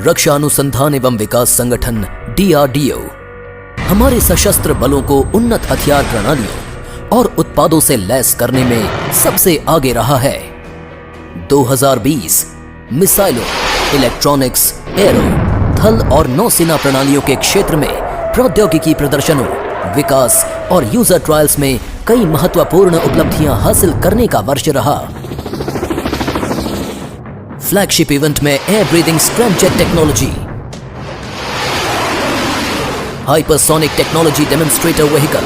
रक्षा अनुसंधान एवं विकास संगठन DRDO हमारे सशस्त्र बलों को उन्नत हथियार प्रणालियों और उत्पादों से लैस करने में सबसे आगे रहा है। 2020 मिसाइलों, इलेक्ट्रॉनिक्स, एरो, थल और नौसेना प्रणालियों के क्षेत्र में प्रौद्योगिकी प्रदर्शनों, विकास और यूजर ट्रायल्स में कई महत्वपूर्ण उपलब्धियां हासिल करने का वर्ष रहा। फ्लैगशिप इवेंट में air breathing scramjet technology, hypersonic technology demonstrator vehicle,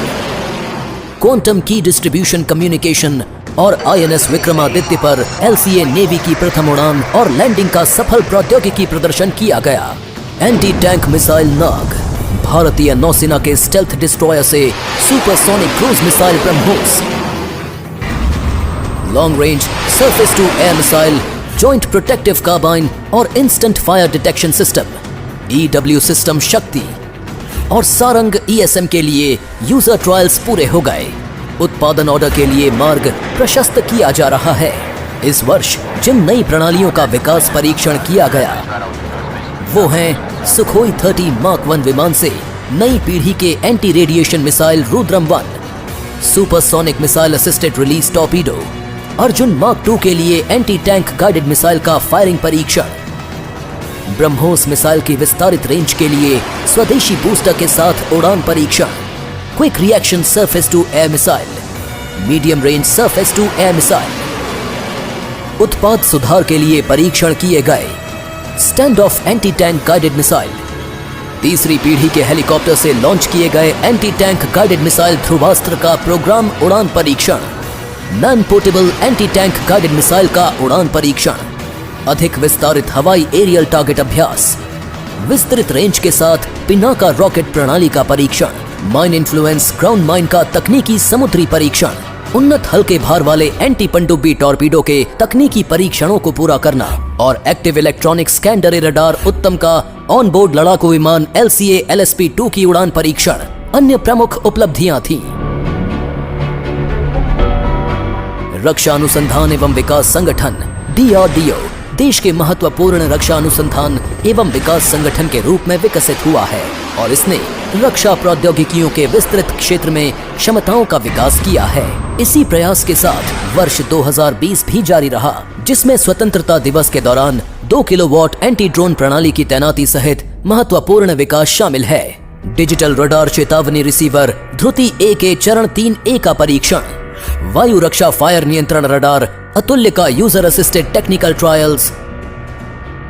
quantum की डिस्ट्रीब्यूशन कम्युनिकेशन और INS विक्रमादित्य पर LCA नेवी की प्रथम उड़ान और लैंडिंग का सफल प्रौद्योगिकी प्रदर्शन किया गया। एंटी टैंक मिसाइल नाग, भारतीय नौसेना के स्टेल्थ डिस्ट्रॉयर से supersonic cruise missile BrahMos, long range surface to air missile, joint protective carbine और instant fire detection system, EW system Shakti और सारंग ESM के लिए यूजर ट्रायल्स पूरे हो गए। उत्पादन ऑर्डर के लिए मार्ग प्रशस्त किया जा रहा है। इस वर्ष जिन नई प्रणालियों का विकास परीक्षण किया गया वो हैं सुखोई 30 मार्क 1 विमान से नई पीढ़ी के anti radiation missile Rudram 1, supersonic missile assisted release torpedo, Arjun mark 2 के लिए एंटी टैंक गाइडेड मिसाइल का फायरिंग परीक्षण, ब्रह्मोस मिसाइल की विस्तारित रेंज के लिए स्वदेशी बूस्टर के साथ उड़ान परीक्षण, quick reaction surface to air missile, medium range surface to air missile, उत्पाद सुधार के लिए परीक्षण किए गए stand off anti tank guided missile, तीसरी पीढ़ी के हेलीकॉप्टर से लॉन्च किए गए anti tank guided missile Dhruvastra का प्रोग्राम उड़ान परीक्षण, non portable anti tank guided missile का उड़ान परीक्षण, अधिक विस्तारित हवाई एरियल टारगेट अभ्यास, विस्तृत रेंज के साथ पिनाका रॉकेट प्रणाली का परीक्षण, माइन इन्फ्लुएंस ग्राउंड माइन का तकनीकी समुद्री परीक्षण, उन्नत हल्के भार वाले एंटी पनडुब्बी टॉर्पीडो के तकनीकी परीक्षणों को पूरा करना और एक्टिव इलेक्ट्रॉनिक स्कैंडर रडार उत्तम का ऑन बोर्ड लड़ाकू विमान LCA LSP-2 की उड़ान परीक्षण अन्य प्रमुख उपलब्धियां थीं। रक्षा अनुसंधान एवं विकास संगठन DRDO देश के महत्वपूर्ण रक्षा अनुसंधान एवं विकास संगठन के रूप में विकसित हुआ है और इसने रक्षा प्रौद्योगिकियों के विस्तृत क्षेत्र में क्षमताओं का विकास किया है। इसी प्रयास के साथ वर्ष 2020 भी जारी रहा, जिसमें स्वतंत्रता दिवस के दौरान 2 किलोवाट एंटी ड्रोन प्रणाली की तैनाती सहित महत्वपूर्ण विकास शामिल है। डिजिटल रडार चेतावनी रिसीवर ध्रुति A के चरण 3A का परीक्षण, वायु रक्षा फायर नियंत्रण रडार अतुल्य का यूजर असिस्टेड टेक्निकल ट्रायल्स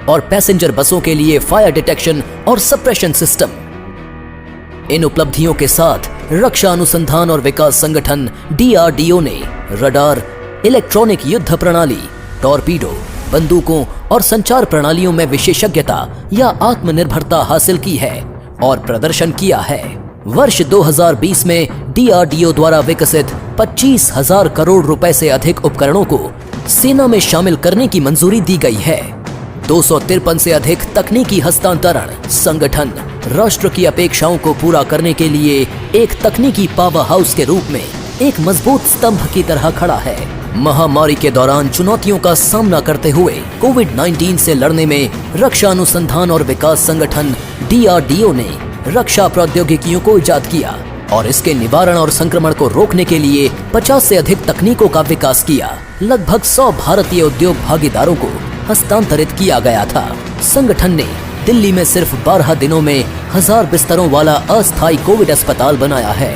और पैसेंजर बसों के लिए फायर डिटेक्शन और सप्रेशन सिस्टम। इन उपलब्धियों के साथ रक्षा अनुसंधान और विकास संगठन DRDO ने रडार, इलेक्ट्रॉनिक युद्ध प्रणाली, टॉर्पीडो, बंदूकों और संचार प्रणालियों में विशेषज्ञता या आत्मनिर्भरता हासिल की है और प्रदर्शन किया है। वर्ष 2020 में DRDO द्वारा विकसित 25,000 करोड़ रुपए से अधिक उपकरणों को सेना में शामिल करने की मंजूरी दी गई है। 253 से अधिक तकनीकी हस्तांतरण। संगठन राष्ट्र की अपेक्षाओं को पूरा करने के लिए एक तकनीकी पावर हाउस के रूप में एक मजबूत स्तंभ की तरह खड़ा है। महामारी के दौरान चुनौतियों का सामना करते हुए कोविड-19 से लड़ने में रक्षा अनुसंधान और विकास संगठन DRDO ने रक्षा प्रौद्योगिकियों को इजाद किया और इसके निवारण और संक्रमण को रोकने के लिए 50 से अधिक तकनीकों का विकास किया। लगभग 100 भारतीय उद्योग भागीदारों को हस्तांतरित किया गया था। संगठन ने दिल्ली में सिर्फ 12 दिनों में 1000 बिस्तरों वाला अस्थायी कोविड अस्पताल बनाया है।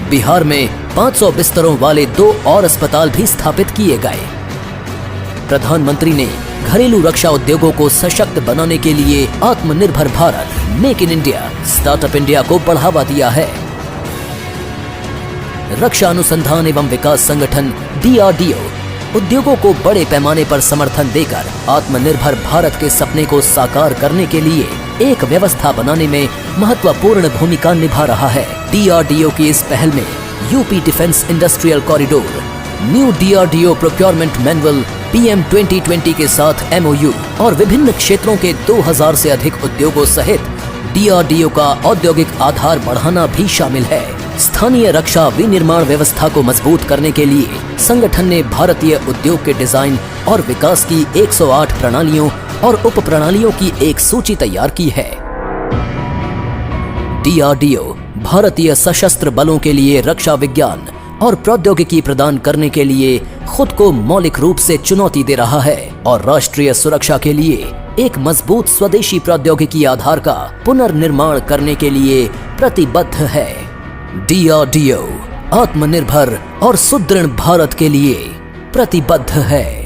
बिहार में 500 बिस्तरों वाले 2 और अस्पताल भी स्थापित किए गए। प्रधानमंत्री ने घरेलू रक्षा उद्योगों को सशक्त बनाने के लिए आत्मनिर्भर Bharat, make in India, startup India को बढ़ावा दिया है। रक्षा अनुसंधान एवं विकास संगठन DRDO उद्योगों को बड़े पैमाने पर समर्थन देकर आत्मनिर्भर भारत के सपने को साकार करने के लिए एक व्यवस्था बनाने में महत्वपूर्ण भूमिका निभा रहा है। DRDO की इस पहल में UP defence industrial corridor, new DRDO procurement manual PM 2020 के साथ MOU और विभिन्न क्षेत्रों के 2000 से अधिक उद्योगों सहित DRDO का औद्योगिक आधार बढ़ाना भी शामिल है। स्थानीय रक्षा विनिर्माण व्यवस्था को मजबूत करने के लिए संगठन ने भारतीय उद्योग के डिजाइन और विकास की 108 प्रणालियों और उप प्रणालियों की एक सूची तैयार की है। DRDO भारतीय सशस्त्र बलों के लिए रक्षा विज्ञान और प्रौद्योगिकी प्रदान करने के लिए खुद को मौलिक रूप से चुनौती दे रहा है और राष्ट्रीय सुरक्षा के लिए एक मजबूत स्वदेशी प्रौद्योगिकी आधार का पुनर्निर्माण करने के लिए प्रतिबद्ध है। DRDO आत्मनिर्भर और सुदृढ़ भारत के लिए प्रतिबद्ध है।